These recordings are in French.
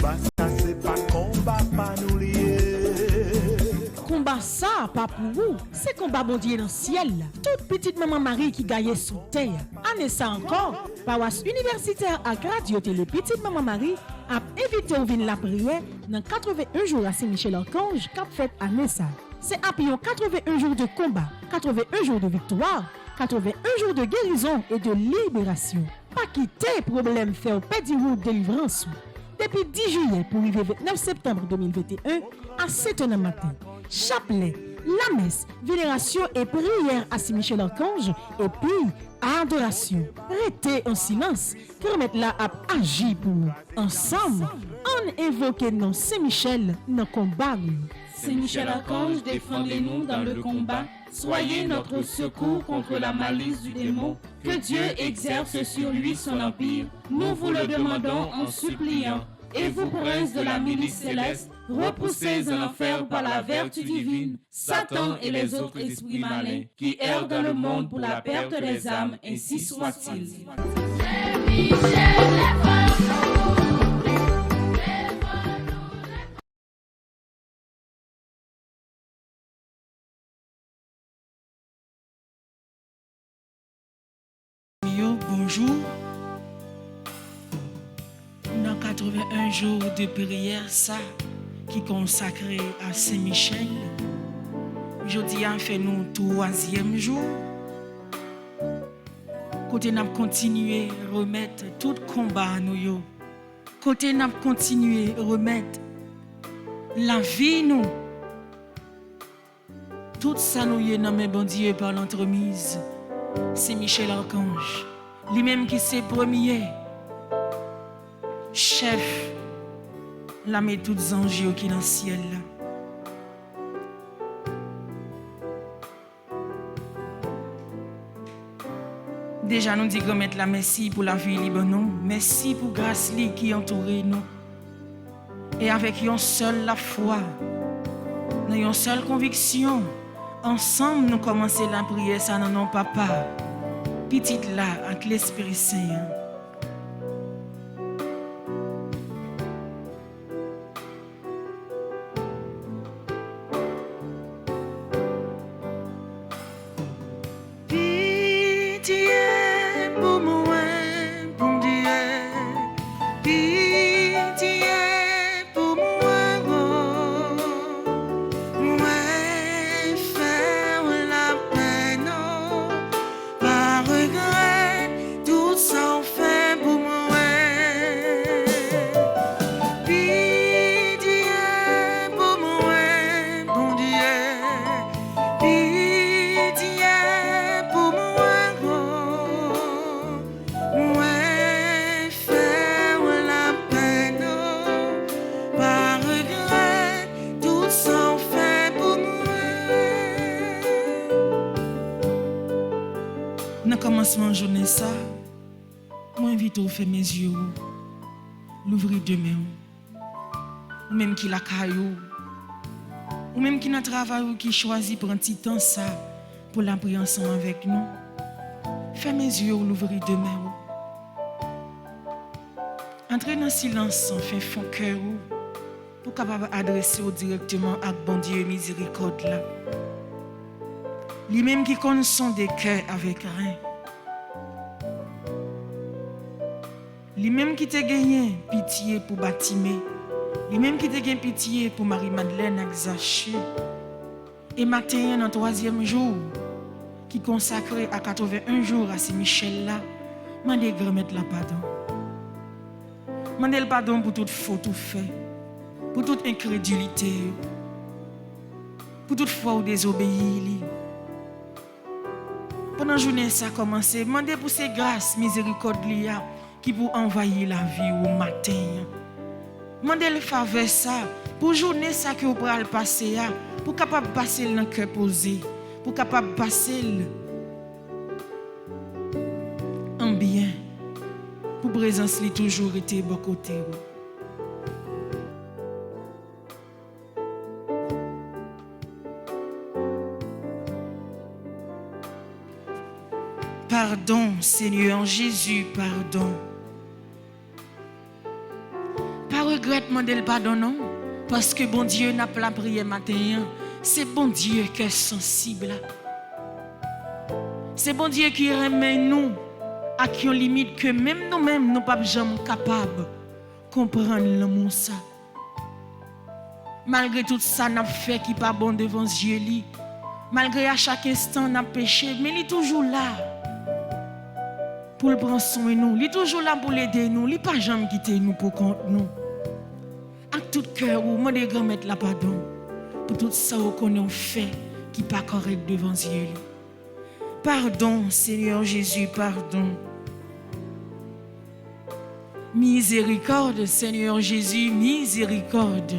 combat ça c'est pas combat pas nous lier. Combat ça, pas pour vous, c'est combat bon Dieu dans le ciel. Toute petite maman Marie qui gagne sous terre. Année ça encore, paroisse universitaire à Radio Télé Petite Maman Marie a invité au vin la prière dans 81 jours à Saint-Michel-Archange qu'a fait année ça. C'est après 81 jours de combat, 81 jours de victoire, 81 jours de guérison et de libération. Pas quitter problème faire pédi route délivrance. Depuis 10 juillet pour arriver 29 septembre 2021 à 7h du matin. Chapelet, la messe, vénération et prière à Saint-Michel-Archange et puis adoration. Restez en silence, permettez-la à agir pour nous. Ensemble, on invoque non Saint-Michel dans le combat. Saint-Michel-Archange, défendez-nous dans le combat. Soyez notre secours contre la malice du démon. Que Dieu exerce sur lui son empire. Nous vous le demandons en suppliant. Et vous, princes de la milice céleste, repoussez en enfer par la vertu divine Satan et les autres esprits malins qui errent dans le monde pour la perte des âmes, ainsi soit-il. Bonjour. Dans 81 jours de prière, ça qui consacré à Saint-Michel, aujourd'hui a fait nous 3e jour. Côté n'a continué remettre tout combat à nous. Côté n'a continué remettre la vie nous. Tout ça nous y est nommé bon Dieu par l'entremise. C'est Michel Archange, lui-même qui s'est premier chef, la met toutes les anges qui dans le ciel. Déjà nous disons mettre la merci pour la vie libre nous, merci pour grâce qui entoure nous. Et avec une seule la foi, une seule conviction, ensemble nous commençons la prière ça dans nos papa, petite là avec l'Esprit Saint. Commencement journée ça, moi invite à faire mes yeux, l'ouvrir demain, ou même qui la caillou, ou même qui n'a travail ou qui choisit pour un petit temps ça pour la prier ensemble avec nous. Fais mes yeux, l'ouvrir demain. Entrez dans le silence, fait fond cœur pour capable adresser directement à bon Dieu miséricorde là. Lui-même qui connaît son des cœurs avec rien. Lui-même qui t'a gagné pitié pour Batimé. Lui-même qui t'a gagné pitié pour Marie-Madeleine avec Zachée. Et matin, dans le 3e jour, qui consacré à 81 jours à Saint-Michel là, mandez remettre la pardon. Mandez le pardon pour toute faute ou fait, pour toute incrédulité, pour toute foi ou désobéir. Pendant la journée, ça a commencé. Mandez pour ces grâces, miséricorde qui pour envahir la vie au matin. Mandez le faveur ça pour journée ça que vous pourrez passer pour capable passer dans le cœur posé, pour capable passer en bien, pour présence li toujours été bon côté. Pardon, Seigneur Jésus, pardon. Par regrette demander le pardon non parce que bon Dieu n'a pas la prière matin. C'est bon Dieu qui est sensible. C'est bon Dieu qui remet nous à qui on limite que même nous-mêmes nous pas jamais capables comprendre l'amour ça. Malgré tout ça n'a fait qui pas bon devant Dieu li. Malgré à chaque instant n'a péché, mais il est toujours là pour le prendre soin de nous. Il est toujours là pour l'aider nous. Il n'est pas jamais quitter nous pour compte nous. Avec tout cœur, moi de grand mettre la pardon pour tout ça qu'on a fait qui pas correct devant Dieu. Pardon, Seigneur Jésus, pardon. Miséricorde, Seigneur Jésus, miséricorde.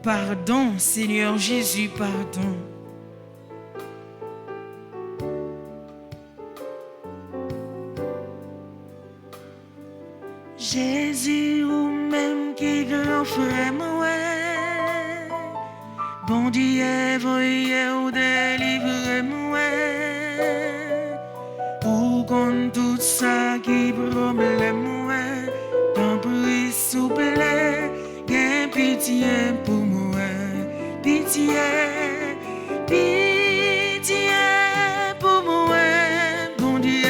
Pardon, Seigneur Jésus, pardon. Jésus, ou même qui grand frère, moi, bon Dieu, voyez ou délivrer, moi, ou contre tout ça qui problème, moi, t'en prie, s'il vous plaît, gain pitié pour moi, pitié, pitié pour moi, bon Dieu.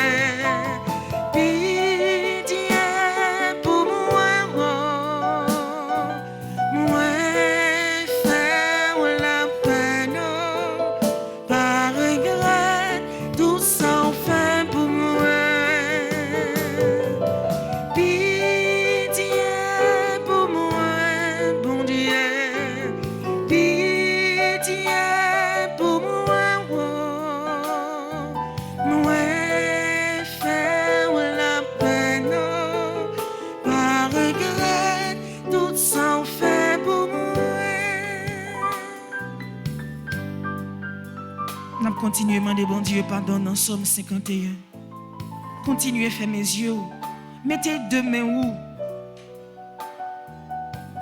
Continuez à demander bon Dieu pardon dans Somme 51. Continuez à faire mes yeux. Mettez deux mains où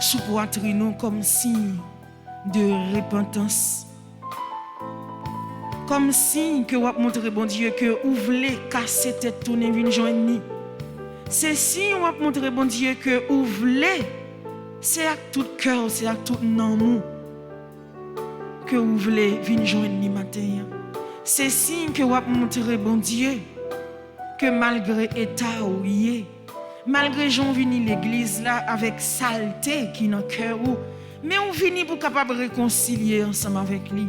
sous poitrine comme signe de repentance. Comme signe que vous montrez bon Dieu que vous voulez casser tête tourner une journée. C'est signe vous montrez bon Dieu que vous voulez. C'est avec tout cœur, c'est avec tout nom que vous voulez venir joindre matin. C'est signe que vous montrez bon Dieu que malgré l'état où il est, malgré j'en vini l'église là avec saleté qui dans cœur ou, mais on vini pour capable réconcilier ensemble avec lui.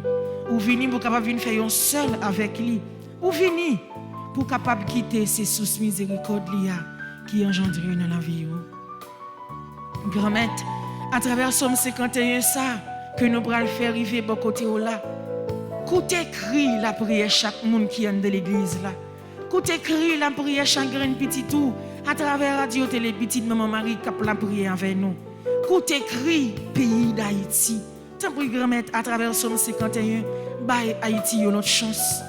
Ou vini pour capable venir faire un seul avec lui. Ou vini pour capable quitter ces sous miséricorde qui engendre dans la vie. Grand-mère, à travers Somme 51 ça que nous pourrons faire arriver bon côté là. Écoutez cri la prière chaque monde qui est dans l'église là. Écoutez cri la prière chaque grain petit tout à travers radio télé petite maman Marie qui la prière avec nous. Écoutez cri pays d'Haïti. Tant pour grand-mère à travers Somme 51, bail Haïti une autre chance.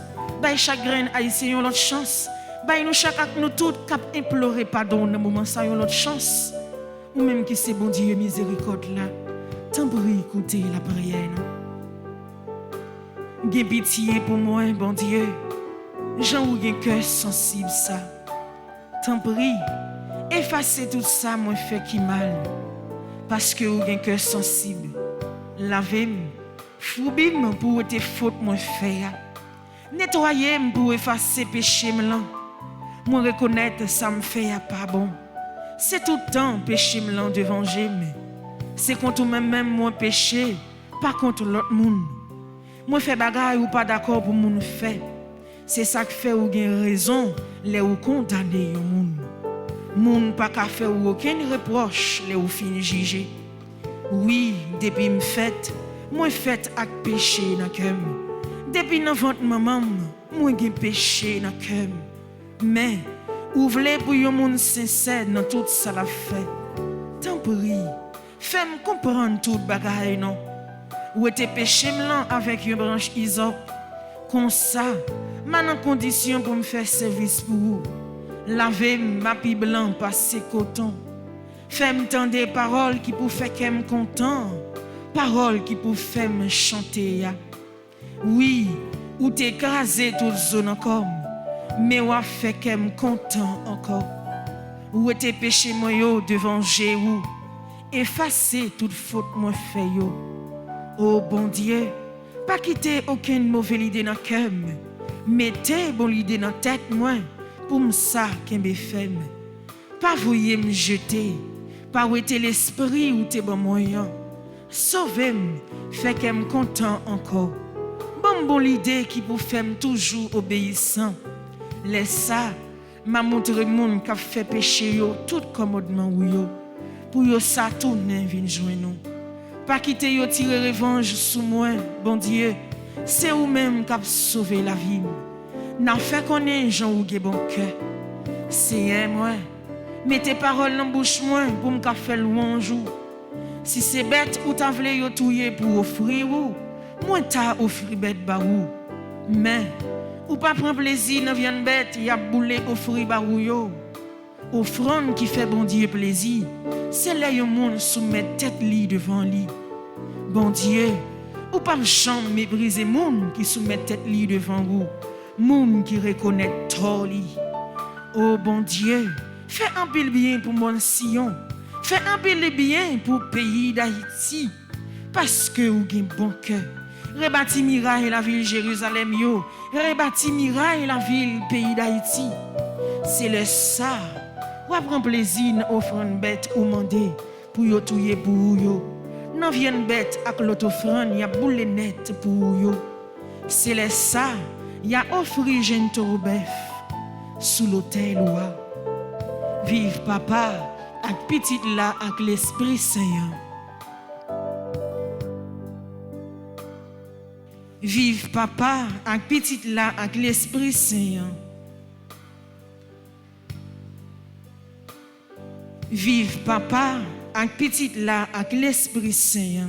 Bail chaque grain haïtien une autre chance. Bail nous chaque nous tout cap implorer pardon dans moment ça une autre chance. Ou même qui c'est bon Dieu miséricorde là. Tant pour écouter la prière. Gè pitié pour moi, bon Dieu. Jean ou gen cœur sensible ça. T'en prie, effacez tout ça, moi fait qui mal. Parce que ou gen cœur sensible. Lavez-moi, foubim pour tes fautes moi fait. Nettoyez-moi pour effacer péché m'lan. Moi reconnaître ça me fait pas bon. C'est tout le temps péché m'lan devant j'aime. C'est contre moi-même moi péché, pas contre l'autre monde. Moi fais bagaille ou pas d'accord pour moun fait. C'est ça qui fait ou gen raison les ou condamner yon moun. Moun pas ka faire ou aucun reproche les ou fin juger. Oui, depuis me fait, moi fait ak péché dans cœur. Depuis dans ventre maman, moi gen péché dans cœur. Mais ou vle pour yon moun sincère dans tout ça la fait. Tant prie, fais-moi comprendre tout bagaille non. Ou était péché blanc avec une branche isop. Comme ça, maintenant condition pour me faire service pour vous. Laver ma pi blanc, passer coton. Fais-moi entendre des paroles qui pour faire qu'elle me content. Paroles qui pour faire me chanter. Oui, ou t'écraser toute zone encore. Mais ou a fait qu'elle me content encore. Ou était péché moi yo devant Jéhu. Effacer toute faute moi fait yo. Oh bon Dieu, pas quitter aucune mauvaise idée dans cœur. Mettez bonne idée dans tête moi pour me ça qu'un femme. Pas voyer me jeter, pas ouéter l'esprit ou tes bon moyen. Sauvez-moi, fait qu'elle me content encore. Bon l'idée qui pour faire toujours obéissant. Laisse ça, m'a montré monde qui a fait péché yo tout commodement ou yo. Pour yo ça tourner vinn joindre nous. Pas quitter yo tirer revanche sous moi, bon Dieu. C'est ou même qui a sauvé la vie. N'a fait connaître Jean ou bon cœur. C'est moi. Mettez paroles dans bouche moi pour me faire louange. Si c'est bête ou t'as voulu yo touyer pour offrir ou moi t'as offert bête ba ou. Mais ou pas prendre plaisir dans viande bête, y a boulé offrir ba ou yo. Offrande qui fait bon Dieu plaisir, c'est là yon monde soumettre tête li devant lui. Bon Dieu, ou pas chambre mépriser monde qui soumet tête li devant vous, monde qui reconnaît tort li. Oh bon Dieu, fais un pile bien pour mon Sion, fais un pile bien pour le pays d'Haïti, parce que ou gen bon cœur. Rebâti miraille la ville Jérusalem yo, rebâti miraille la ville pays d'Haïti. C'est le ça. Ou prend plaisir dans offrande bête ou mandé pour yo touyer pour yo. Non vienne bête avec l'autre offrande, y a boule net pour yo. C'est le ça, y a offri jeune taureau bœuf sous l'autel ouah. Vive papa avec petite là avec l'Esprit Saint. Vive papa avec petite là avec l'Esprit Saint. Vive papa avec petite là avec l'Esprit Saint.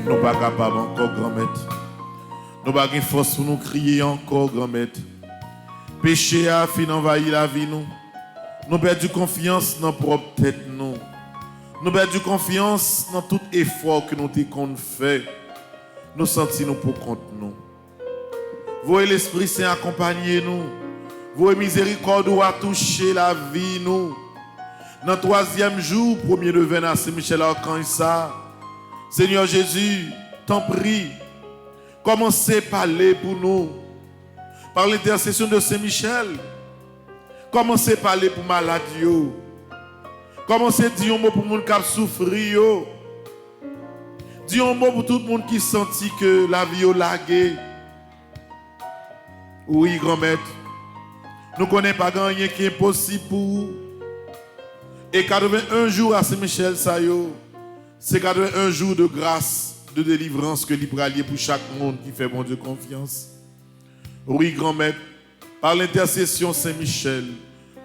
Nous pas capables encore, grand-maître. Nous pas de force pour nous crier encore, grand-maître. Péché a fin envahi la vie nous. Nous perdons confiance dans notre propre tête nous. Nous perdons confiance dans tout effort que nous avons fait. Nous sentons pour compte nous. Voyez l'Esprit Saint accompagner nous. Voyez miséricorde à toucher la vie nous. Dans le 3e jour, 1er levain à Saint-Michel Archange ça. Seigneur Jésus, t'en prie, commencez à parler pour nous. Par l'intercession de Saint-Michel, commencez à parler pour maladie. Commencez à dire un mot pour les gens qui souffrent. Dis un mot pour tout le monde qui sentit que la vie est laguée. Oui, grand-maître, nous ne connaissons pas rien qui est possible pour vous. Et 81 jours à Saint-Michel, c'est 81 jours de grâce. de délivrance que l'Ibralier pour chaque monde qui fait bon Dieu confiance. Oui, grand maître, par l'intercession Saint-Michel,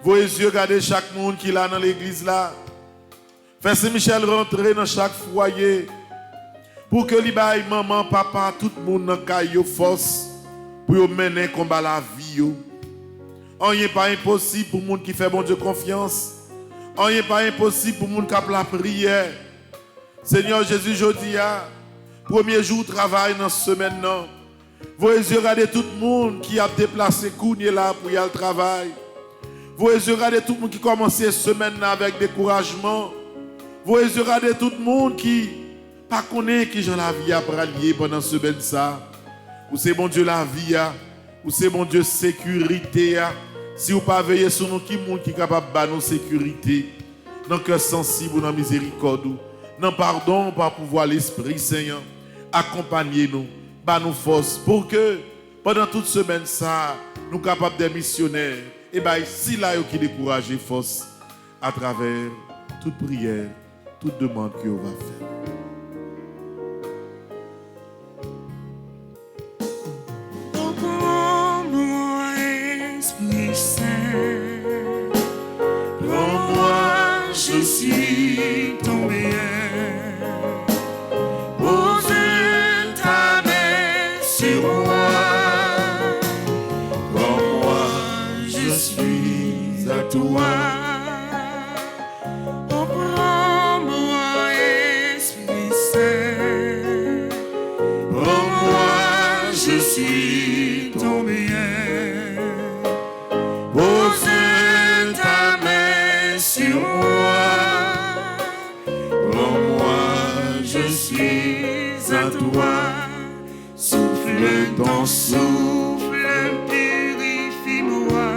vos yeux regardez chaque monde qui est là dans l'église là. Faites Saint-Michel rentrer dans chaque foyer pour que les maman, papa, tout le monde dans caillou force pour mener combat la vie. On n'est pas impossible pour le monde qui fait bon Dieu confiance. On n'est pas impossible pour le monde qui a la prière. Seigneur Jésus, je dis, premier jour de travail dans cette semaine, vos yeux regardez tout le monde qui a déplacé Kouni là pour y aller au travail. Vos yeux regardez tout le monde qui commence cette semaine avec découragement. Vos yeux regardez tout le monde qui pas connaît qui j'en la vie à lier pendant ce semaine ça. Ou c'est bon Dieu la vie, ou c'est bon Dieu sécurité. Si vous pas veiller sur nous, qui monde qui est capable de nous sécurité, dans le cœur sensible, dans la miséricorde, dans le pardon, par pouvoir l'Esprit Seigneur, accompagnez-nous, par nos forces, pour que pendant toute semaine ça, nous capables des missionnaires, et bien si là qui décourage force à travers toute prière, toute demande que vous va faire. Je suis tombé. Pose ta main sur moi. Prends-moi, je suis à toi. Oh, prends-moi, Esprit Saint. Prends-moi, je suis tombé. Pose ta main sur moi. Souffle ton souffle, purifie-moi.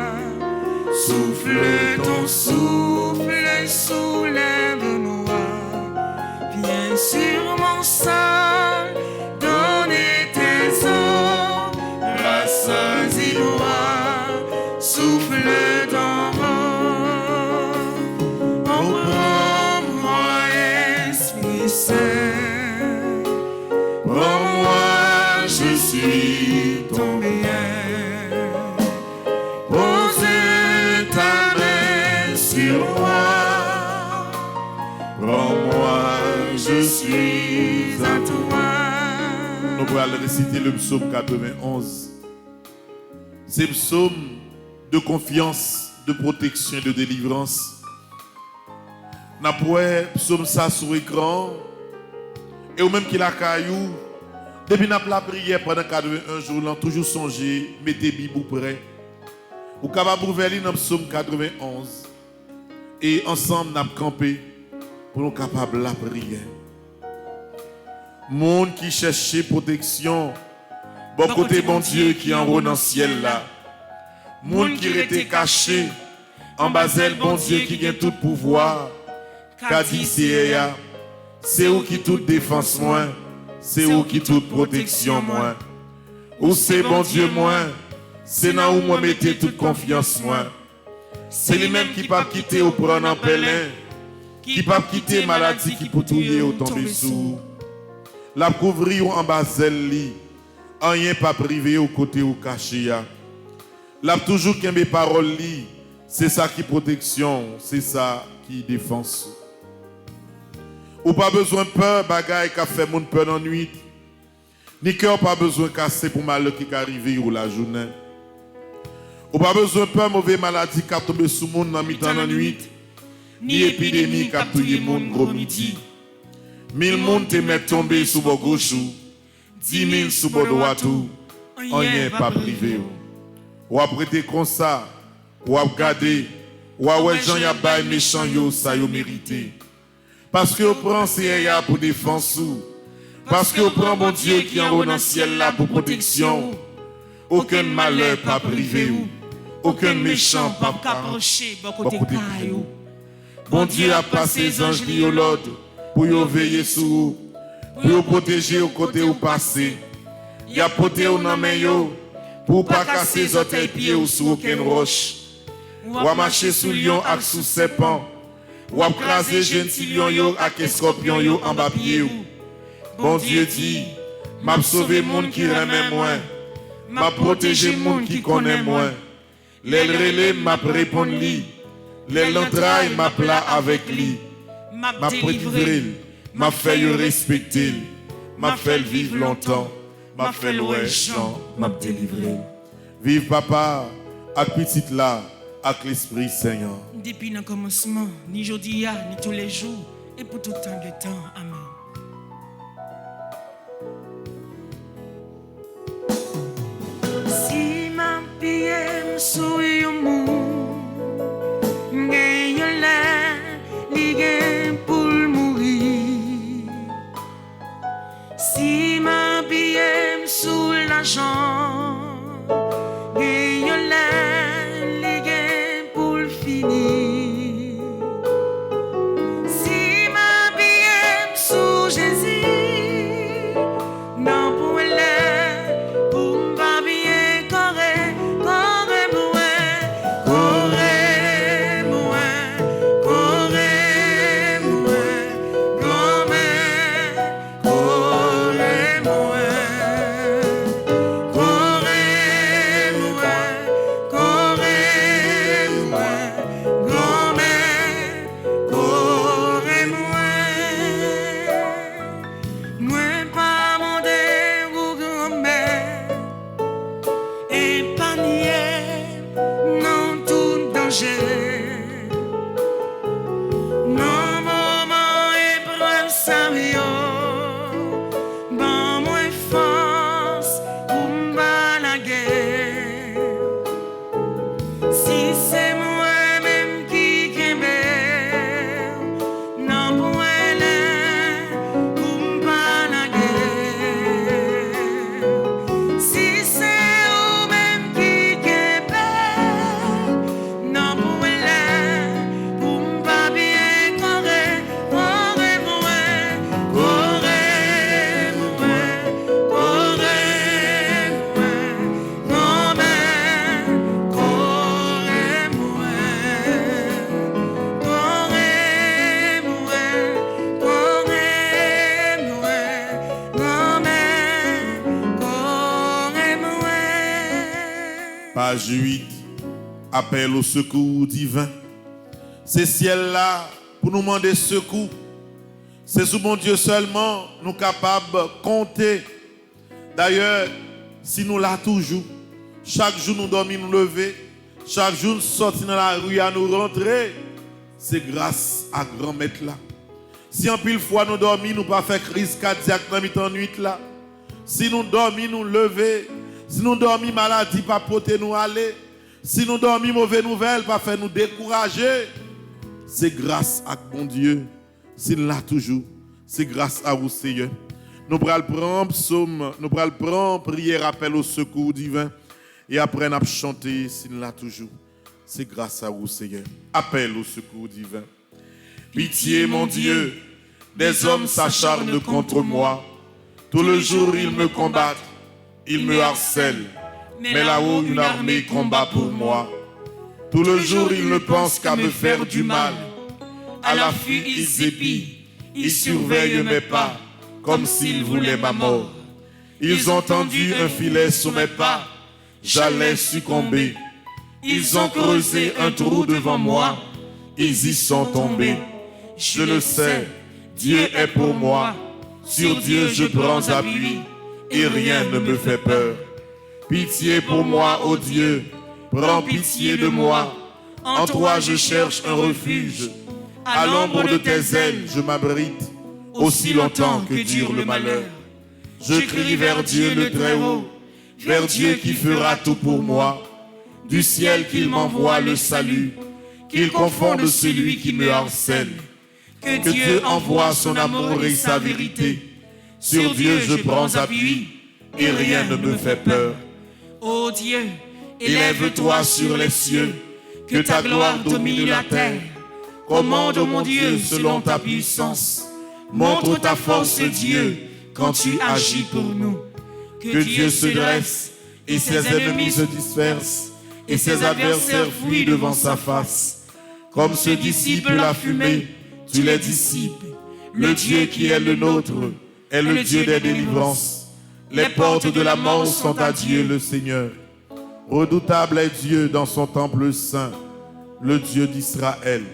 Souffle ton souffle, soulève-moi. Viens sur mon sol, donne tes eaux, rassasie-moi. Souffle ton vent, prends-moi, Esprit Saint. Je suis ton bien. Pose ta main sur moi. Prends-moi, je suis à toi. Nous allons réciter le psaume 91. C'est le psaume de confiance, de protection, de délivrance. Nous avons le psaume ça sur l'écran. Et ou même qu'il a caillou. Depuis la prière pendant 81 jours, nous avons toujours songé, mettez Bible prêt. Ou capable ouvrir dans le psaume 91. Et ensemble, nous avons campé pour nous capables de la prière. Monde qui cherchait protection, bon côté bon Dieu qui en haut dans le ciel là. Monde qui était caché, en bas bon Dieu qui a tout pouvoir. Qu'a dit c'est où qui toute défense moins. C'est où qui toute protection moi. Où c'est bon Dieu moi. C'est là où moi mettez toute confiance moi. C'est lui-même qui pas quitter au prendre en pèlerin. Qui pas quitter maladie qui peut touiller au tomber sous. La couvrir en bas li. Rien pas privé au côté ou caché. La toujours qu'un mes paroles li. C'est ça qui protection. C'est ça qui défense. Ou pas besoin de peur, bagaille qui fait mon peur dans la nuit. Ni cœur pas besoin de casser pour malheur qui arrive ou la journée. Ou pas besoin de peur, mauvaise maladie qui tombe sous monde dans mi-temps dans la nuit. Ni épidémie qui a tué monde gros midi. 1000 monde te mettent tomber sous vos gauche. 10 000 sous vos droit tout. Rien pas privé. Ou à prêter comme ça. Ou à regarder. Ou à ouais, gens y a bail méchant yo, ça yo mérité. Parce que vous prenez CIA pour défense. Parce que vous prenez bon Dieu qui en haut dans le ciel là pour protection. Aucun malheur pas privé. Aucun méchant pas approché. Bon Dieu a passé les anges au l'ordre pour veiller sur vous. Pour vous protéger au côté où passez. Il a porté au nom pour ne pas casser les orteils pieds ou sur aucune roche. Ou à marcher sous lion et sous serpent. Ou à craser gentil lion yo ak scorpion yo en bas pied ou. Bon Dieu dit, m'a sauvé monde qui remet moins, m'a protégé monde qui connaît moins. Les relais m'a répondu lui, les l'entrailles m'a plat avec lui, m'a délivré, m'a fait respecter, m'a fait vivre longtemps, m'a fait louer chant, m'a délivré. Vive papa, avec petite là, avec l'Esprit Seigneur. Depuis le commencement, ni aujourd'hui, ni tous les jours, et pour tout temps de temps. Amen. Si ma pied souille au monde, gagne la ligue pour mourir. Si ma pied sous l'argent, gagne la ligue pour finir. Si ma pied sous Jésus, non pour elle, pour ma bien correct, correct moi, correct moi, correct moi, correct moi, correct moi, correct moi, correct moi. Moi pas mon dégoût grand-mère, épargné non tout danger, non moment épreuve sérieux, bon moi force pour me la guerre. Si c'est moi-même qui kembe, non pour elle, pour me la guerre. Si c'est vous-même qui kembe, non pour elle, pour me bien correct, correct moi, correct moi, correct moi, grand-mère, correct moi, correct moi, correct moi, grand-mère, correct moi. Page 8, appel au secours divin. C'est ciel là pour nous demander secours. C'est sous mon Dieu seulement nous capables de compter. D'ailleurs, si nous là toujours, chaque jour nous dormons, nous lever, chaque jour nous sortir dans la rue à nous rentrer, c'est grâce à grand maître là. Si en pile fois nous dormons, nous pas faire crise cardiaque dans la nuit là. Si nous dormons, nous lever. Si nous dormons, maladie pas porter nous aller. Si nous dormons, mauvaise nouvelle pas faire nous décourager. C'est grâce à bon Dieu. C'est là toujours. C'est grâce à vous, Seigneur. Nous allons prendre psaume, nous allons prendre prière, appel au secours divin. Et après, nous allons chanter, c'est là toujours. C'est grâce à vous, Seigneur. Appel au secours divin. Pitié, mon Dieu, des hommes s'acharnent contre moi. Tout le jour, ils me combattent, ils me harcèlent. Mais là-haut, une armée combat pour moi. Tout le jour, ils ne pensent qu'à me faire du mal. À l'affût, ils épient, ils surveillent mes pas, comme s'ils voulaient ma mort. Ils ont tendu un filet sous mes pas, j'allais succomber. Ils ont creusé un trou devant moi, ils y sont tombés. Je le sais, Dieu est pour moi. Sur Dieu je prends appui, et rien ne me fait peur. Pitié pour moi, ô Dieu, prends pitié de moi. En toi je cherche un refuge. À l'ombre de tes ailes je m'abrite, aussi longtemps que dure le malheur. Je crie vers Dieu le Très-Haut, vers Dieu qui fera tout pour moi. Du ciel qu'il m'envoie le salut, qu'il confonde celui qui me harcèle. Que Dieu envoie son amour et sa vérité. Sur Dieu je prends appui, et rien ne me fait peur. Ô Dieu, Élève-toi sur les cieux, que ta gloire domine la terre. Commande, mon Dieu, selon ta puissance. Montre ta force, Dieu, quand tu agis pour nous. Que Dieu se dresse, et ses ennemis se dispersent, et ses adversaires fuient devant sa face. Comme se dissipe la fumée, tu les dissipes. Le Dieu qui est le nôtre est le Dieu des délivrances. Les portes de la mort sont à Dieu le Seigneur. Redoutable est Dieu dans son temple saint, le Dieu d'Israël.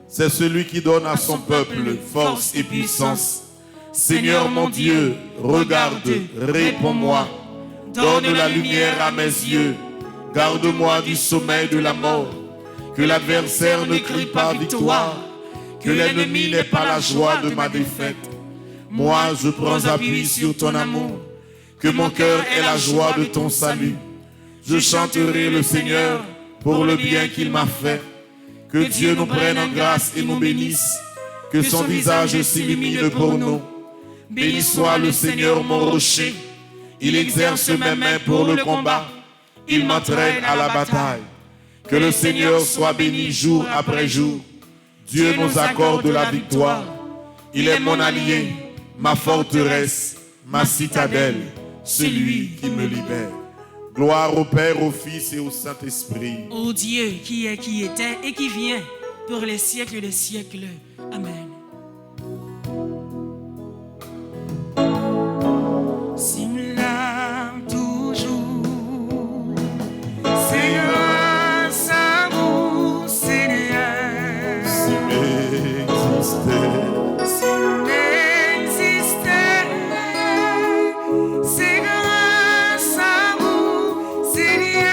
C'est celui qui donne à son peuple force et puissance. Seigneur mon Dieu, regarde, réponds-moi. Donne la lumière à mes yeux. Garde-moi du sommeil de la mort. Que l'adversaire ne crie pas victoire. Que l'ennemi n'ait pas la joie de ma défaite. Moi, je prends appui sur ton amour. Que mon cœur ait la joie de ton salut. Je chanterai le Seigneur pour le bien qu'il m'a fait. Que Dieu nous prenne en grâce et nous bénisse. Que son visage s'illumine pour nous. Béni soit le Seigneur mon rocher. Il exerce mes mains pour le combat. Il m'entraîne à la bataille. Que le Seigneur soit béni jour après jour. Dieu nous accorde la victoire. Il est mon allié, ma forteresse, ma citadelle, celui qui me libère. Gloire au Père, au Fils et au Saint-Esprit. Ô Dieu qui est, qui était et qui vient pour les siècles des siècles. Amen. Simla toujours, c'est grâce à vous, Seigneur. Si m'existait, c'est grâce à vous, Seigneur.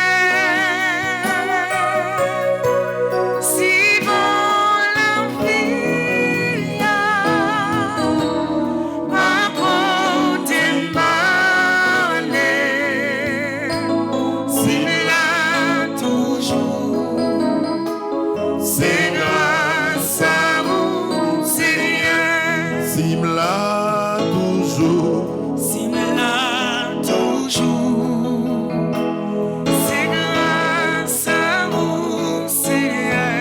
Si bon la vie, ma côté malais, si là toujours, c'est grâce à vous, Seigneur. Simla toujours, Simla toujours, c'est grâce à vous, Seigneur.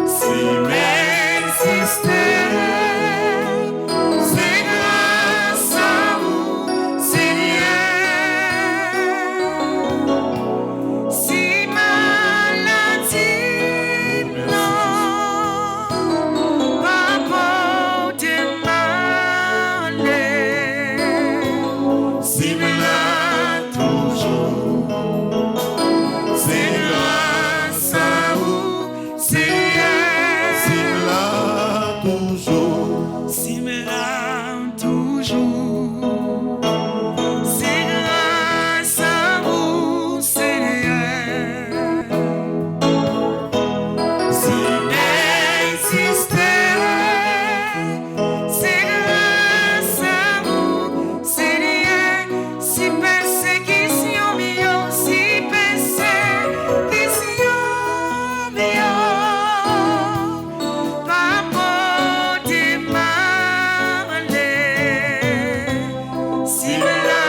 Si m'existait, c'est grâce à vous, Seigneur. Si maladie, non, pas de malais, Simla toujours, c'est grâce à vous, Seigneur. Simla toujours, Simla toujours, c'est grâce à vous, Seigneur. Si m'existait, c'est grâce à vous, Seigneur. Si persécution mio, si persécution mio, pas porter malais, si là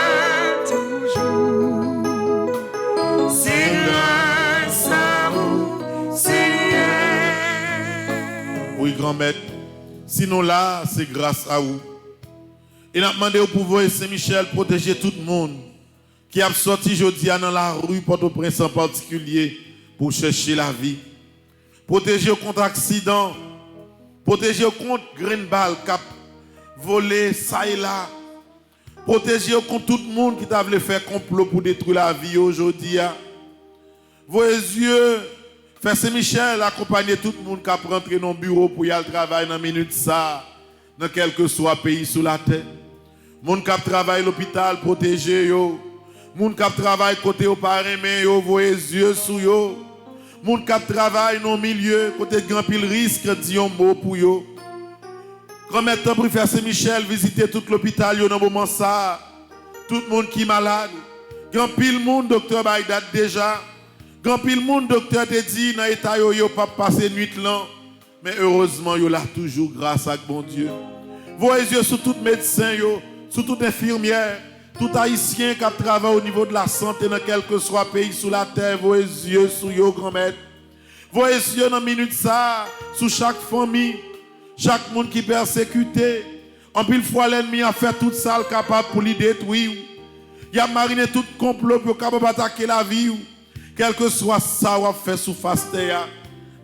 toujours, c'est grâce à vous, Seigneur. oui, grand maître. Sinon là, c'est grâce à vous. Il a demandé au pouvoir Saint-Michel protéger tout le monde qui a sorti aujourd'hui dans la rue Port-au-Prince en particulier pour chercher la vie. Protéger contre accident, protéger contre grain balle cap volé ça et là. Protéger contre tout le monde qui t'a voulu faire complot pour détruire la vie aujourd'hui. Vos yeux, Frère Saint-Michel accompagner tout le monde qui a rentré dans le bureau pour y aller travailler dans une minute ça, dans quel que soit pays sous la terre. Moun qui travaille à l'hôpital, protégé yo. Moun qui travaille côté au parrain, yo, vos yeux sous yo. Moun qui travaille dans le milieu, côté grand pile risque, dit un mot pour yo. Quand maintenant pour faire Saint-Michel visiter tout l'hôpital yo dans moment ça, tout le monde qui est malade. Grand pile monde docteur Baïdat déjà. Grand pile monde docteur te dit dans état yo pas passer nuit là, mais heureusement yo là toujours grâce à bon Dieu. Vos yeux sur tout médecin yo, sur toute infirmière, tout haïtien qui travaille au niveau de la santé dans quel que soit pays sous la terre, vos yeux sur yo grand-mère. Vos yeux dans minute ça, sur chaque famille, chaque monde qui est persécuté. En pile fois l'ennemi a fait tout ça capable pour lui détruire. Il a mariné tout complot pour capable attaquer la vie. Quel que soit ça ou a fait sous face terre.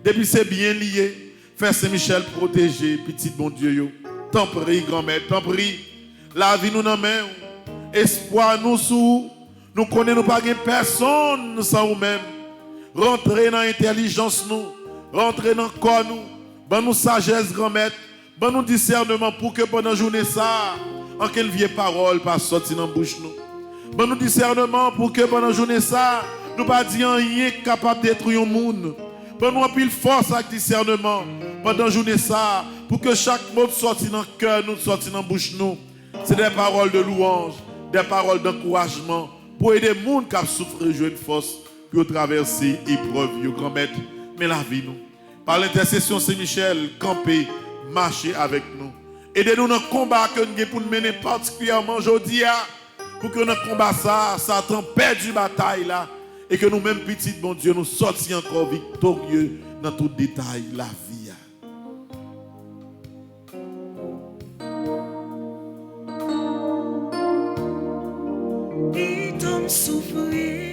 Depuis c'est bien lié, Frère Saint-Michel protéger petit bon Dieu yo. T'en prie, grand-mère, t'en prie. La vie nous en main. Espoir nous sous. Nous connaissons pas personne sans nous-mêmes. Rentrez dans l'intelligence nous. Rentrez dans le corps nous. Ban nous sagesse, grand-mère. Ban nous discernement pour que pendant la journée ça, en quelle vieille parole pas sortir dans la bouche nous. Ban nous discernement pour que pendant la journée ça, nous pas dire rien capable de détruire le monde. Ban nous pile force avec discernement pendant la journée ça, pour que chaque mot sorte dans le cœur nous, sorte dans la bouche nous. C'est des paroles de louange, des paroles d'encouragement pour aider les gens qui souffrent jouer une force pour traverser l'épreuve, grand-mère. Mais la vie nous. Par l'intercession Saint-Michel, camper, marcher avec nous. Aidez-nous dans le combat que nous avons pour nous mener particulièrement aujourd'hui. Pour que notre combat ça, Satan perde du bataille là. Et que nous-mêmes, petits, bon Dieu, nous sortions encore victorieux dans tout détail la vie. Et t'en souffrir.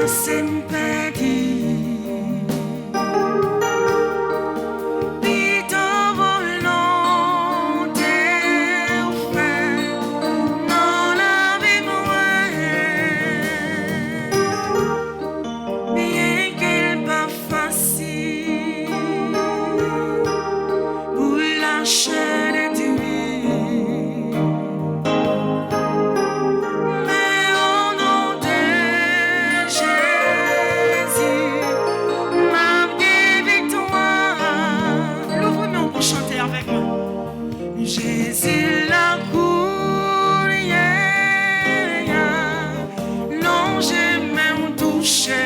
Sympathie, puis ta volonté fait dans la vie moi, bien qu'elle pas facile pour lâcher les dieux. Jésus la courrière, non j'ai même touché.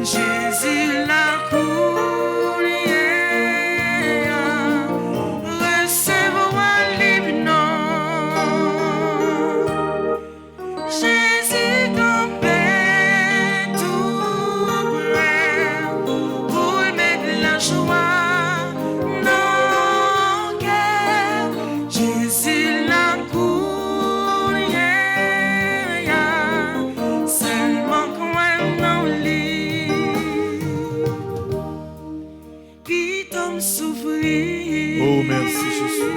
Jésus la courrière, recevoir l'hymne. Jésus campait tout près pour mettre la joie. Oh, merci Jésus.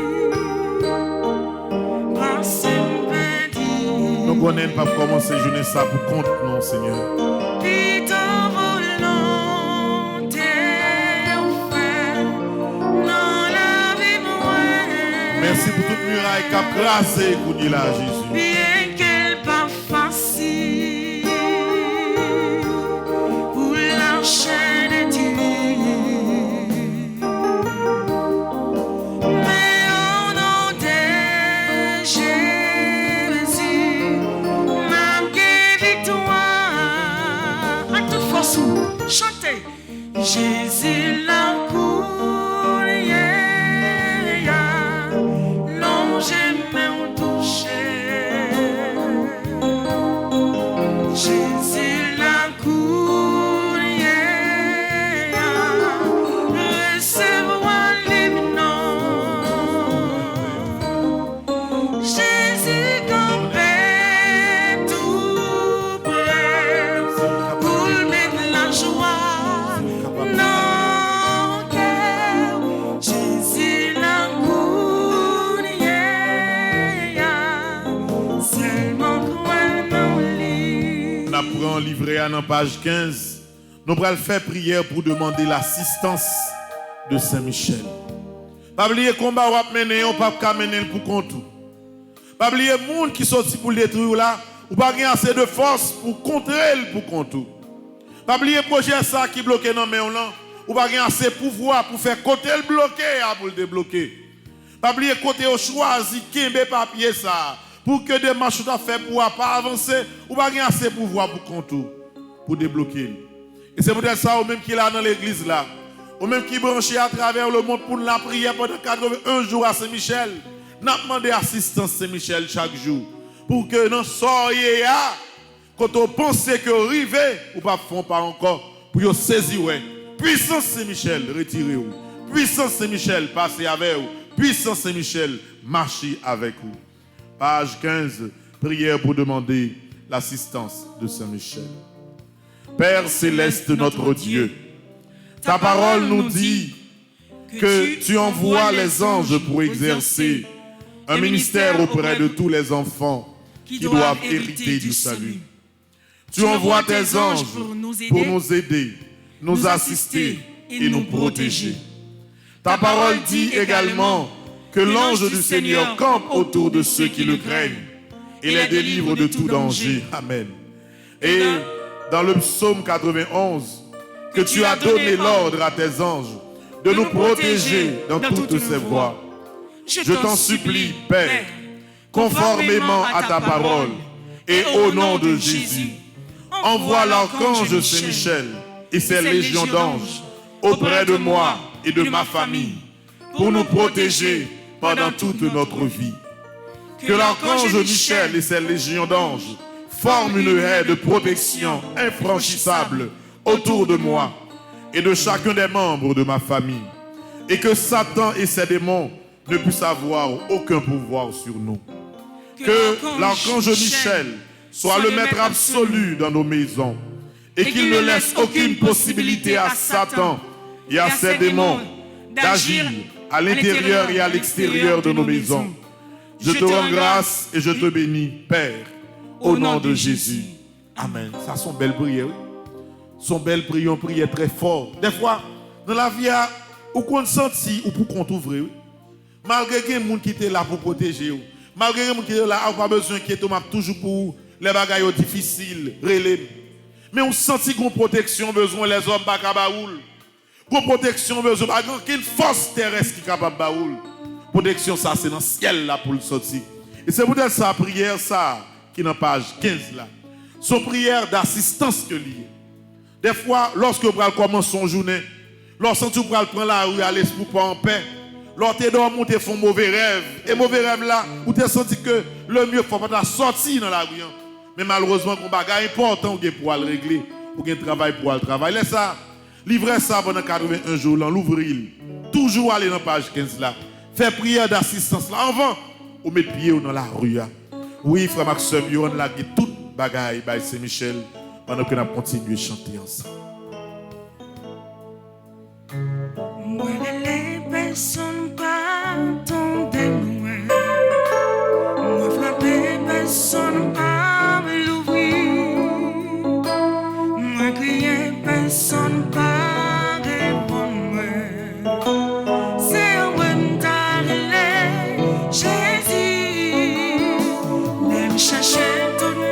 Nous connaissons pas commencer la journée ça pour compte non, Seigneur. Merci pour toute muraille qui a crasé pour dire là, Jésus. Bien qu'elle pas facile pour lâcher les dieux. Chantez Jésus la courrière, non j'ai même touché. Jésus la courrière, recevoir l'hymne. Jésus campait tout près pour mettre la joie. Livré à la page 15, nous allons faire prière pour demander l'assistance de Saint-Michel. Pas oublier combat ou mener, on pas mener pour compte. Pas oublier monde qui sorti pour le détruire là, ou pas gagner assez de force pour contrer le pour compte. Pas oublier projet ça qui bloqué dans main là, ou pas gagner assez pouvoir pour faire côté le bloquer pour le débloquer. Pas oublier côté au choisi kembe papier ça. Pour que des marches soient faites pour pas avancer, ou pas gagner assez de pouvoir pour contour, pour débloquer. Et c'est peut-être ça, ou même qui est là dans l'église là, ou même qui est branché à travers le monde pour la prière pendant 81 jours à Saint-Michel. N'a demandé assistance Saint-Michel chaque jour. Pour que nous soyons quand on pense que arriver, ou pas font pas encore, pour saisir. Puissance Saint-Michel, retirez-vous. Puissance Saint-Michel, passez avec vous. Puissance Saint-Michel, marchez avec vous. Page 15, prière pour demander l'assistance de Saint-Michel. Père céleste, notre Dieu, Ta parole nous dit que tu envoies les anges pour exercer un ministère auprès de tous les enfants qui doivent hériter du salut. Tu envoies tes anges pour nous aider, nous assister et nous protéger. Ta parole dit également que l'ange du Seigneur campe autour de ceux qui le craignent et les délivre de tout danger. Amen. Et dans le psaume 91, que tu as donné l'ordre à tes anges de nous protéger dans toutes ses voies. Je t'en supplie, Père, conformément à ta parole et au nom de Jésus, envoie l'archange Saint-Michel et ses légions d'anges auprès de moi et de ma famille pour nous protéger pendant toute notre vie. Que l'archange Michel et ses légions d'anges forment une haie de protection infranchissable autour de moi et de chacun des membres de ma famille, et que Satan et ses démons ne puissent avoir aucun pouvoir sur nous. Que l'archange Michel soit le maître absolu dans nos maisons et qu'il ne laisse aucune possibilité à Satan et à ses démons d'agir à l'intérieur et à l'extérieur de nos maisons. Je te rends grâce et je te bénis, Père, au nom de Jésus. Amen. Ça sont belles prières. Son belle prière, prière très fort. Des fois, dans la vie, ou qu'on senti ou pour qu'on t'ouvre. Malgré que les gens qui étaient là pour protéger, malgré que les gens qui étaient là, on n'a pas besoin qui est toujours pour les bagailles difficiles, relais. Mais on senti qu'on protection besoin les hommes pas cabaoul. Qu'on protection besoin pas qu'une force terrestre qui est capable baoul. Protection ça c'est dans le ciel là pour le sortir. Et c'est peut-être sa prière ça qui est dans page 15 là. Son prière d'assistance que lié. Des fois, lorsque vous commencez son journée, lorsque vous prendre la rue à l'esprit pas en paix, lorsque vous dormez, vous faites mauvais rêve. Et mauvais rêve là, vous avez senti que le mieux, il faut pas sortir dans la rue. Mais malheureusement, il y a un bagage important pour le régler, pour un travail pour le travail. Laissez ça, livrez ça pendant 81 jours, l'ouvrir. Toujours aller dans la page 15 là. Faire prière d'assistance là. Avant, vous mettez pied dans la rue. Oui, frère Maxime, on a tout bagaille by Saint-Michel. Pendant que nous continuons à chanter ensemble. Moi, les personnes pas tomber loin. Moi, frapper personne pas l'ouvrir. Moi, crier personne pas répondre. C'est un bon talent, Jésus. L'aime chercher tout le monde.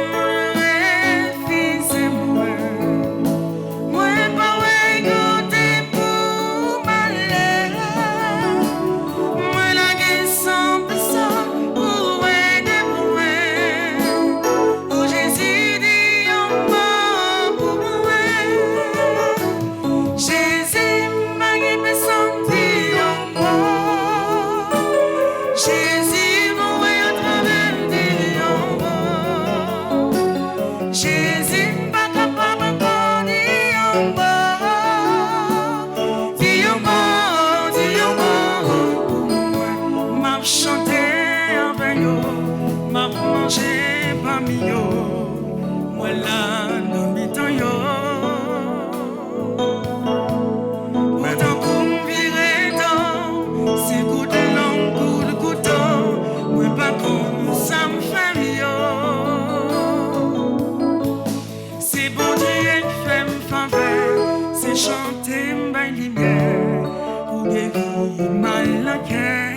Chanter ma lumière pour guérir ma cœur.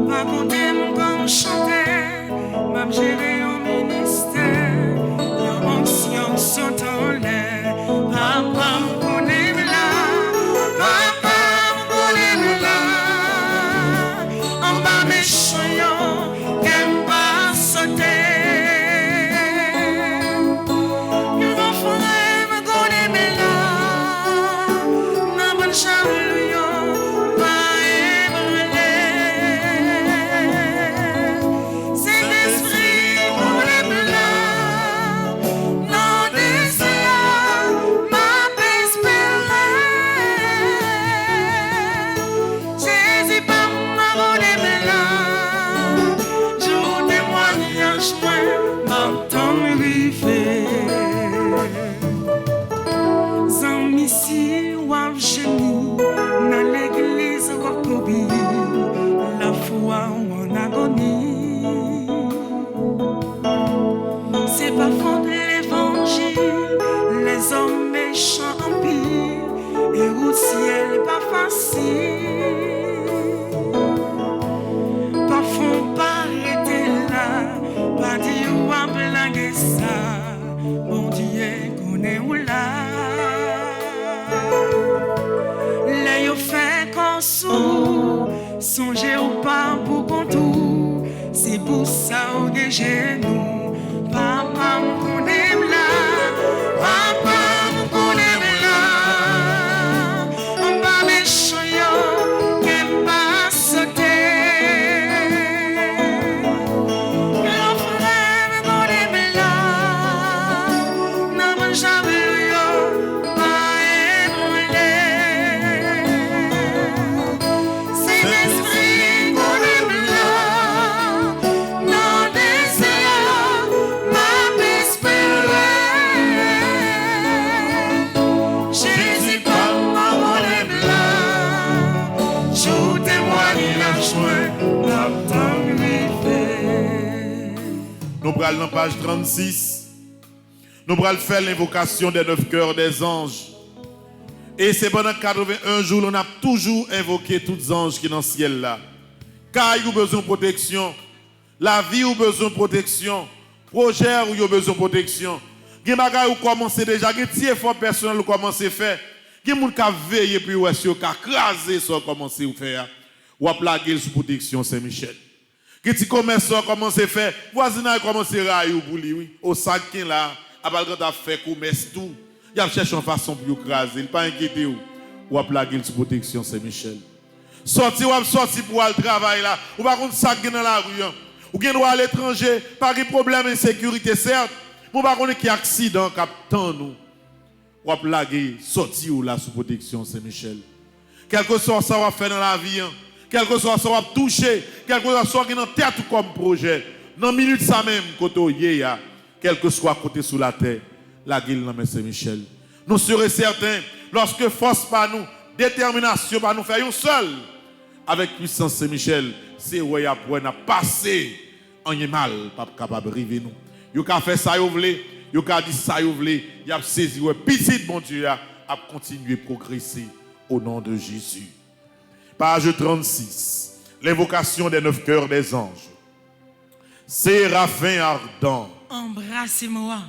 Raconter mon corps chanter, m'a géré au ministère. Yon ancien sont en l'air. Papa me connaît là, papa me connaît là. En bas mes choyons, qu'elle pas sauter. C'est l'esprit ciel pas facile. Parfois pas arrêter là, pas dire ou à blaguer ça. Bon Dieu connaît où là. Les yo fait qu'on sou, songez ou pas pour qu'on tout. C'est pour ça au genoux, papa m'on aime là, papa m'on aime là, on va méchant yo, qu'elle pas sauter. Mon frère m'on aime là, n'a pas jamais yo, pas ébranlé. C'est l'esprit qu'on aime là, non désir, m'a espéré. Jésus comme mon aime là, je témoignage n'attend fait. Nous prenons la page 36. Nous allons faire l'invocation des 9 cœurs des anges. Et c'est pendant 81 jours, on a toujours invoqué tous les anges qui sont dans le ciel là. Car ils ont besoin de protection. La vie a besoin de protection. Projet a besoin de protection. Il y a des gens qui commencent déjà, il y a des efforts personnels qui commencent à faire. Il y a des gens qui veillent puis qui ont crasé ce qu'ils commencent à faire. Ou à plaguer sous protection Saint-Michel. Qui ti commerçant commence à faire, voisinage commence à railler pour lui, oui. Au sac là, après quand a fait commerce tout, il a cherché une façon pour écraser, il pas inquiété ou à plaguer sous protection Saint-Michel. Sorti ou sorti pour aller travailler là, ou pas contre sac dans la rue, ou bien à l'étranger, pas de problème d'insécurité certes, ou pas contre qui accident captant nous. Ou à plaguer sorti ou là sous protection Saint-Michel. Quelque chose ça va faire dans la vie. Quel que soit ce qu'on va toucher, quel que soit ce qui est dans la tête comme projet, dans la minute ça même, quel que soit côté sous la terre, la gueule dans Saint-Michel. Nous serons certains, lorsque force par nous, détermination par nous faire un seul, avec puissance Saint-Michel, c'est où il y a passé, on est mal, pas capable de river nous. Il a fait ça, il a dit ça, il a saisi, petit bon Dieu, a continué à progresser au nom de Jésus. Page 36, l'invocation des 9 cœurs des anges. Séraphin ardent, Embrassez-moi,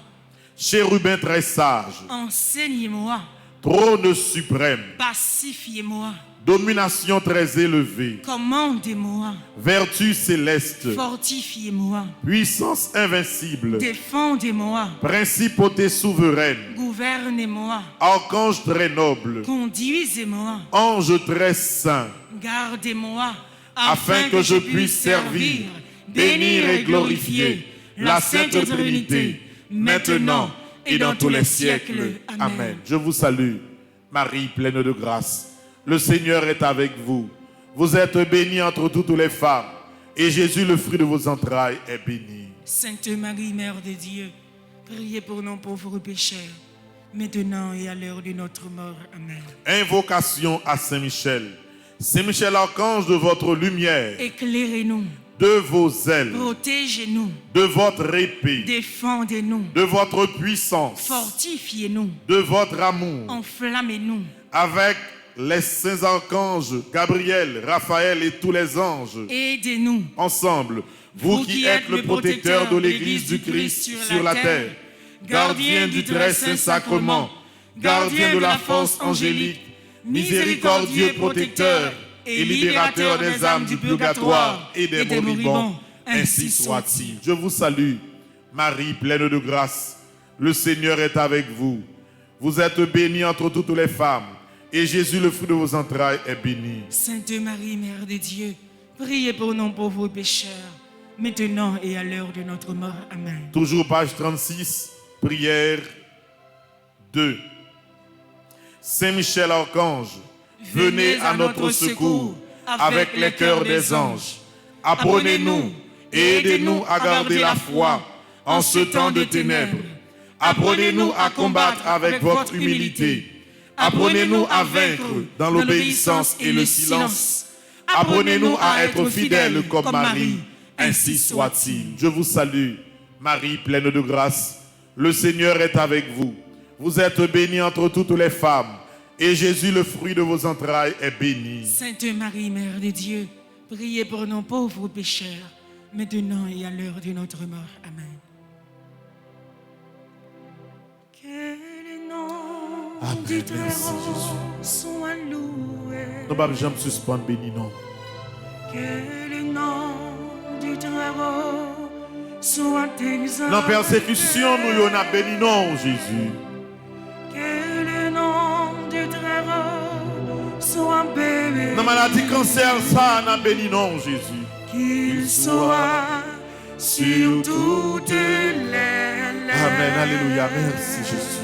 chérubin très sage, enseignez-moi, trône suprême, pacifiez-moi, domination très élevée, commandez-moi, vertu céleste, fortifiez-moi, puissance invincible, défendez-moi, principauté souveraine, gouvernez-moi, archange très noble, conduisez-moi, ange très saint, gardez-moi, afin que je puisse servir, bénir et glorifier la Sainte Trinité, maintenant et dans tous les siècles. Amen. Je vous salue, Marie pleine de grâce. Le Seigneur est avec vous. Vous êtes bénie entre toutes les femmes, et Jésus, le fruit de vos entrailles, est béni. Sainte Marie, Mère de Dieu, priez pour nos pauvres pécheurs, maintenant et à l'heure de notre mort. Amen. Invocation à Saint-Michel. Saint-Michel, archange de votre lumière, Éclairez-nous, de vos ailes, protégez-nous, de votre épée, défendez-nous, de votre puissance, fortifiez-nous, de votre amour, enflammez-nous, avec les saints archanges, Gabriel, Raphaël et tous les anges, aidez-nous, ensemble, vous qui êtes le protecteur de l'Église du Christ sur la terre, gardien du très saint sacrement, gardien de la force angélique, miséricordieux protecteur et libérateur des âmes du purgatoire et des moribonds, ainsi soit-il. Je vous salue, Marie pleine de grâce. Le Seigneur est avec vous. Vous êtes bénie entre toutes les femmes, et Jésus, le fruit de vos entrailles, est béni. Sainte Marie, Mère de Dieu, priez pour nos pauvres pécheurs, maintenant et à l'heure de notre mort. Amen. Toujours page 36, prière 2. Saint-Michel Archange, venez à notre secours avec les cœurs des anges. Apprenez-nous et aidez-nous à garder la foi en ce temps de ténèbres. Apprenez-nous à combattre avec votre humilité. Apprenez-nous à vaincre dans l'obéissance et le silence. Apprenez-nous à être fidèles comme Marie. Ainsi soit-il. Je vous salue, Marie pleine de grâce. Le Seigneur est avec vous. Vous êtes bénie entre toutes les femmes, Et Jésus, le fruit de vos entrailles, est béni. Sainte Marie, Mère de Dieu, priez pour nos pauvres pécheurs, maintenant et à l'heure de notre mort. Amen. Que le nom Amen. du Merci, Très-Haut soit loué. Nous ne pouvons jamais suspendre béni, non. Que le nom du Très-Haut soit exalté. Dans la persécution, nous avons béni, non, Jésus. Que le nom du Très-Haut soit béni. Dans la maladie cancer, ça, nous avons béni, non, Jésus. Qu'il soit sur toutes les lèvres. Amen, alléluia, merci Jésus.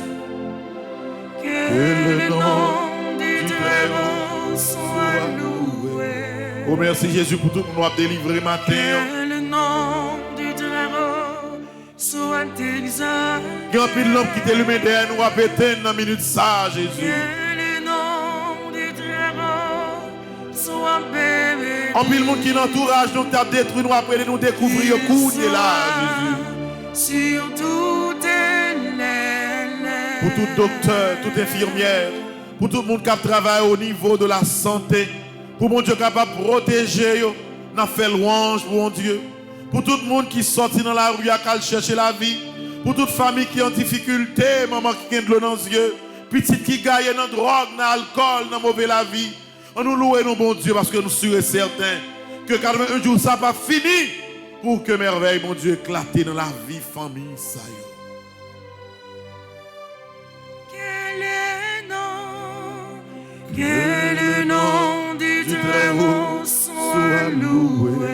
Que le nom du Très-Haut soit loué. Oh, merci Jésus pour tout le monde nous a délivré matin. Que le nom du Très-Haut soit exalté. Grand pile l'homme qui t'allume derrière nous a pété dans la minute ça, Jésus. Que le nom du Très-Haut soit béni. En pile monde qui l'entourage nous t'a détruit, nous après nous découvrir au coup de là, Jésus. Sur toutes les lèvres. Pour tout docteur, toute infirmière, pour tout le monde qui travaille au niveau de la santé, pour mon Dieu capable de protéger, n'a fait louange pour mon Dieu. Pour tout le monde qui sortit dans la rue à chercher la vie, pour toute famille qui est en difficulté, maman qui a de l'eau dans les yeux, petite qui gagne dans la drogue, dans l'alcool, dans la mauvaise la vie. On nous loue nos bon Dieu parce que nous sommes certains que quand un jour ça va finir pour que merveille, mon Dieu, éclate dans la vie, famille, ça y est. Que le nom du Très-Haut soit loué.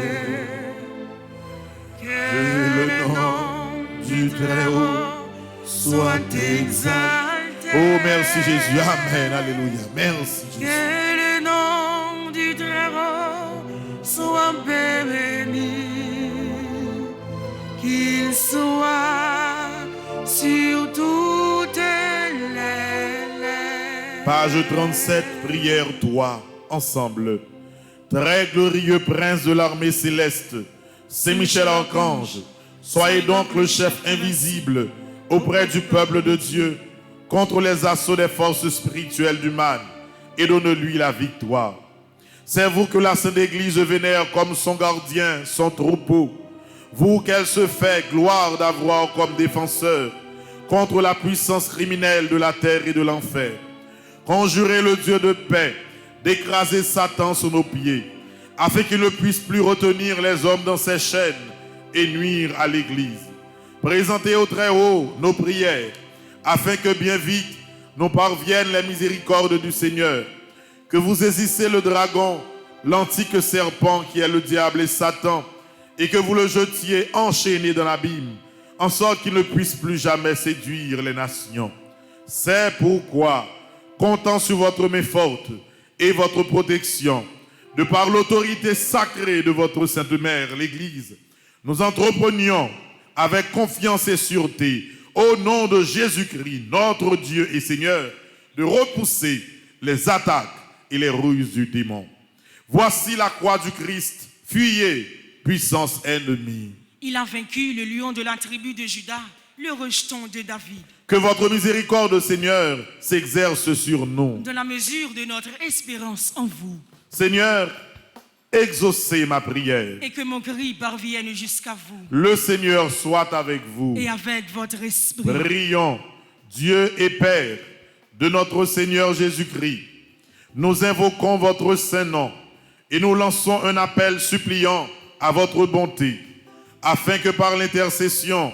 Que le nom du Très-Haut soit exalté. Oh, merci Jésus. Amen. Alléluia. Merci Jésus. Que le nom du Très-Haut soit béni. Qu'il soit sur toutes les lèvres. Page 37, prière 3, ensemble. Très glorieux prince de l'armée céleste, Saint Michel Archange, soyez donc le chef invisible auprès du peuple de Dieu contre les assauts des forces spirituelles du mal et donne-lui la victoire. C'est vous que la Sainte Église vénère comme son gardien, son troupeau. Vous qu'elle se fait gloire d'avoir comme défenseur contre la puissance criminelle de la terre et de l'enfer. Conjurez le Dieu de paix d'écraser Satan sous nos pieds, afin qu'il ne puisse plus retenir les hommes dans ses chaînes et nuire à l'Église. Présentez au Très-Haut nos prières, afin que bien vite nous parviennent les miséricordes du Seigneur. Que vous saisissez le dragon, l'antique serpent qui est le diable et Satan, et que vous le jetiez enchaîné dans l'abîme, en sorte qu'il ne puisse plus jamais séduire les nations. C'est pourquoi, comptant sur votre main forte et votre protection, de par l'autorité sacrée de votre Sainte Mère, l'Église, nous entreprenions avec confiance et sûreté, au nom de Jésus-Christ, notre Dieu et Seigneur, de repousser les attaques et les ruses du démon. Voici la croix du Christ, fuyez, puissance ennemie. Il a vaincu le lion de la tribu de Juda, le rejeton de David. Que votre miséricorde, Seigneur, s'exerce sur nous. Dans la mesure de notre espérance en vous. Seigneur, exaucez ma prière. Et que mon cri parvienne jusqu'à vous. Le Seigneur soit avec vous. Et avec votre esprit. Prions, Dieu et Père de notre Seigneur Jésus-Christ. Nous invoquons votre saint nom et nous lançons un appel suppliant à votre bonté, afin que par l'intercession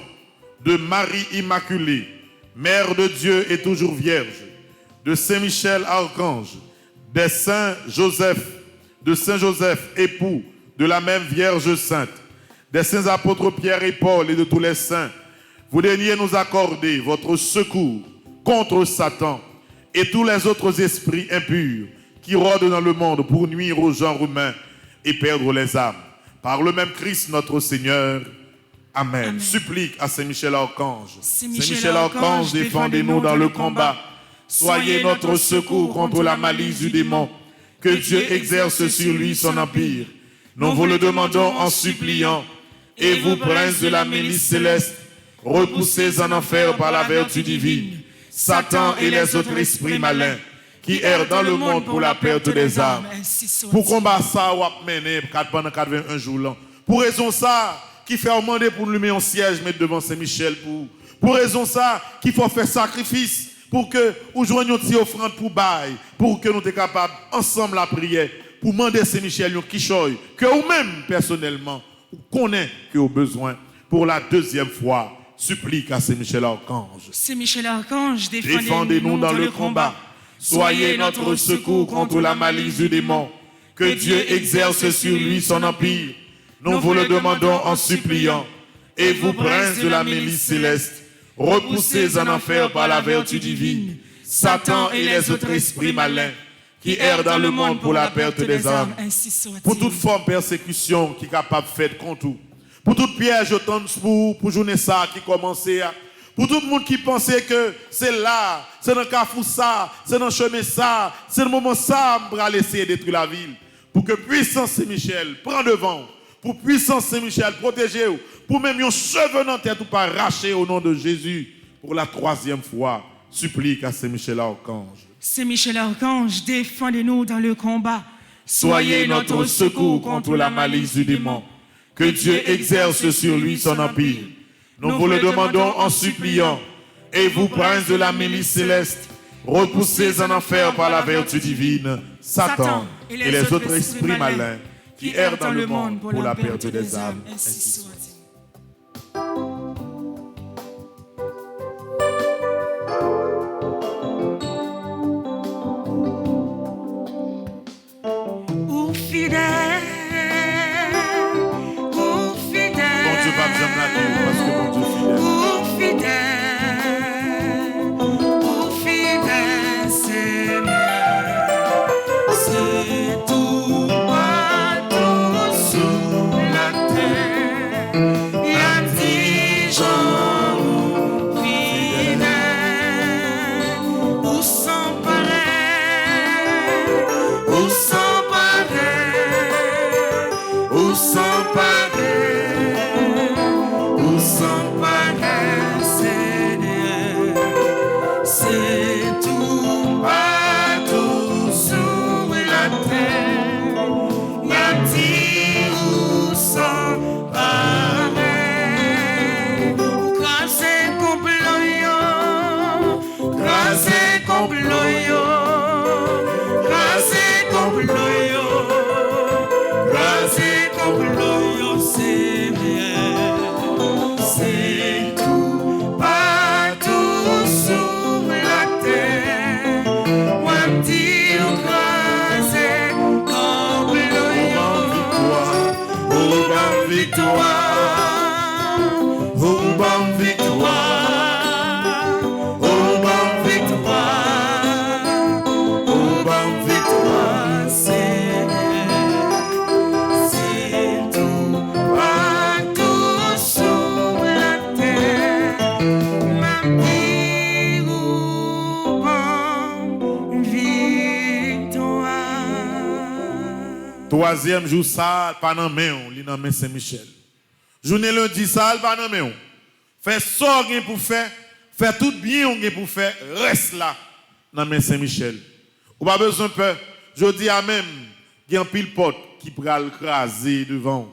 de Marie Immaculée, Mère de Dieu et toujours Vierge, de Saint Michel Archange, de Saint Joseph, époux de la même Vierge Sainte, des saints apôtres Pierre et Paul et de tous les saints, vous daigniez nous accorder votre secours contre Satan et tous les autres esprits impurs qui rôdent dans le monde pour nuire aux genre humains et perdre les âmes. Par le même Christ notre Seigneur. Amen. Amen. Supplique à Saint Michel Archange. Saint Michel Archange, défendez-nous dans le combat. Soyez notre secours contre la malice du démon. Que Dieu exerce sur lui son empire. Nous vous le demandons en suppliant. Et vous, prince de la milice céleste, repoussez en enfer par la vertu divine Satan et les autres esprits malins qui errent dans le monde pour la perte des âmes. Ainsi soit-il. Pour combattre ça, on a mené pendant 81 jours. Là. Pour raison ça, qui fait demander pour nous mettre un siège mettre devant Saint-Michel. Pour raison ça, qu'il faut faire sacrifice pour que nous joignions une offrande pour bail, pour que nous soyons capables ensemble la prière, pour demander Saint-Michel qui choisit, que vous-même personnellement, vous connaissez que vous avez besoin pour la deuxième fois. Supplique à Saint-Michel Archange. Saint-Michel Archange, Défendez-nous dans le combat. Soyez notre secours contre la malice du démon. Que Dieu exerce sur lui son empire. Nous vous le demandons en suppliant. Et vous, prince de la milice céleste, repoussez en enfer par la vertu divine Satan et les autres esprits malins qui errent dans le monde pour la perte des âmes. Ainsi soit-il. Pour toute forme de persécution qui est capable de faire contre vous. Pour toute piège autant pour journée ça qui commençait. Pour tout le monde qui pensait que c'est là, c'est dans le carrefour ça, c'est dans le chemin ça, c'est le moment ça pour essayer de détruire la ville. Pour que puissance Saint-Michel prenne devant. Pour puissance Saint-Michel protéger vous. Pour même un cheveu dans la tête ou pas arracher au nom de Jésus. Pour la troisième fois, supplique à Saint-Michel Archange. Saint-Michel Archange, défendez-nous dans le combat. Soyez notre secours contre la malice du démon. Que Dieu exerce sur lui son empire. Nous vous le demandons en suppliant. Et vous, prince de la milice céleste, repoussez en enfer par la vertu divine Satan et les autres esprits malins qui errent dans le monde pour la perte des âmes. Ainsi soit-il. Ou fidèle, ou fidèle. Bon Dieu va me dire la nuit parce que bon Dieu fidèle. Ou fidèle, Seigneur, c'est tout partout sous la terre. Y a des gens fidèles, ou sans pareil, ou sans pareil, ou sans pareil, ou sans pareil, Seigneur. C'est tout partout sur la terre. Y a-t-il ou sans pareil? Crasez complot yo, crasez complot yo, crasez complot yo, crasez complot yo, Seigneur. C'est tout partout sur la terre. Moi dire crasez complot yo, Oh, bonne victoire. Oh, bonne victoire. oh bonne victoire, Oh, bonne victoire. Seigneur. C'est tout partout sur la terre. Ma vie ou bonne victoire. Troisième jour, ça, pas dans main, li dans main Saint-Michel. Journée lundi, ça, pas dans main. Fais ça pour faire, fais tout bien pour faire, reste là, dans main Saint-Michel. Ou pas besoin de peur. Je dis à même, il y a un pile pote qui pourra le craser devant.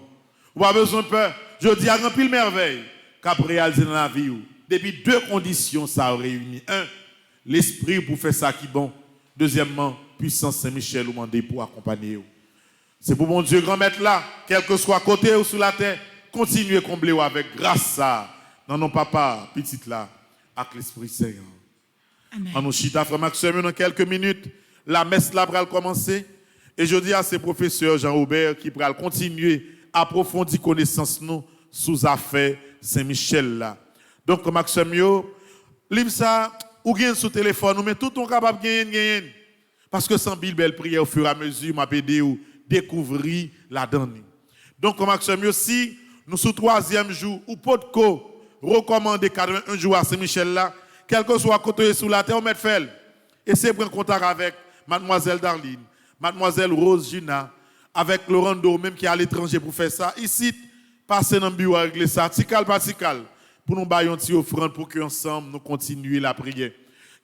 Ou pas besoin de peur. Je dis à un pile merveille qu'a réalisé dans la vie. Depuis deux conditions, ça a réuni. Un, l'esprit pour faire ça qui est bon. Deuxièmement, puissance Saint-Michel ou mandé pour accompagner. C'est pour mon Dieu grand maître là, quel que soit côté ou sur la terre, continuez à combler avec grâce ça. Dans nos papas, petite là, avec l'Esprit Saint. Amen. En nous chita, frère Maxime, dans quelques minutes, la messe là va commencer. Et je dis à ces professeurs Jean-Robert qui va continuer à approfondir connaissance nous sous affaire Saint-Michel là. Donc, Maxime, livre ça, ou gagne sous téléphone, mais tout on capable de gagner. Parce que sans Bible, belle prière au fur et à mesure, m'a aidé ou découvrir la donne. Donc, Maxime, si nous sous troisième jour, ou pas de co, recommander 81 jours à Saint-Michel là, quel que soit côté sous la terre, on met fait. Et c'est prendre contact avec mademoiselle Darline, mademoiselle Rose Gina, avec Laurent Do, même qui est à l'étranger pour faire ça. Ici, passer dans le bureau à régler ça, tical par tical, pour nous bailler une petite offrande pour qu'ensemble nous continuions la prière.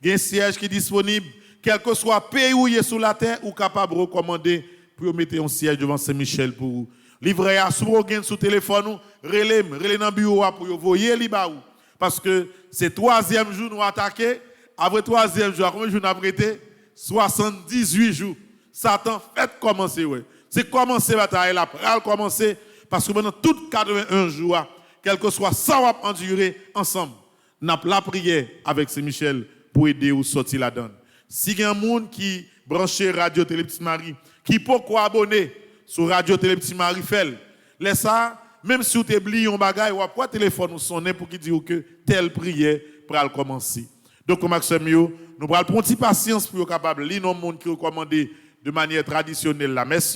Il y a un siège qui est disponible, quel que soit le pays où il est sur la terre, ou capable de recommander pour mettre un siège devant Saint-Michel pour vous. Livrer à sous sur téléphone, relais dans le bureau pour vous voyez li ba ou. Parce que c'est 3e jour nous attaquer, après 3e jour, combien de jours nous prêté 78 jours. Satan fait commencer ouais. C'est commencer bataille là, pral commencer parce que pendant tout 81 jours, quel que soit ça on va endurer ensemble. N'a la prière avec Saint-Michel pour aider ou sortir la donne. Si il y a un monde qui branche Radio Télé Petite Marie, qui peut quoi abonner sur Radio Télé Petite Marie fait, laisse ça, même si vous oubliez un bagage, ou après téléphone ou sonner pour qu'il dise que telle prière pour commencer. Donc comme Maxime nous prenons une petite patience pour être capable de lire nos monde qui recommande de manière traditionnelle la messe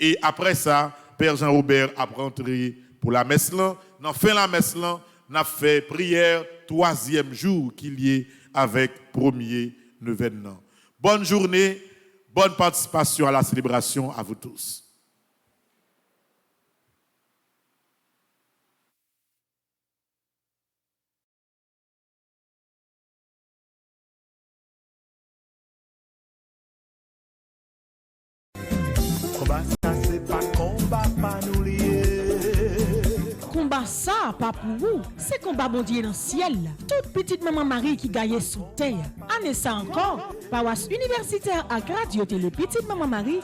et après ça, Père Jean-Robert a rentré pour la messe là, dans fin la messe là, n'a fait prière 3e jour qu'il y est avec premier événement. Bonne journée, bonne participation à la célébration à vous tous. Combat ça c'est pas combat pas nous lier. Combat ça, pas pour vous. C'est combat bon Dieu dans le ciel. Toute petite maman Marie qui gagne sous terre. Année ça encore. Paroisse universitaire à Radio Télé Petite Maman Marie.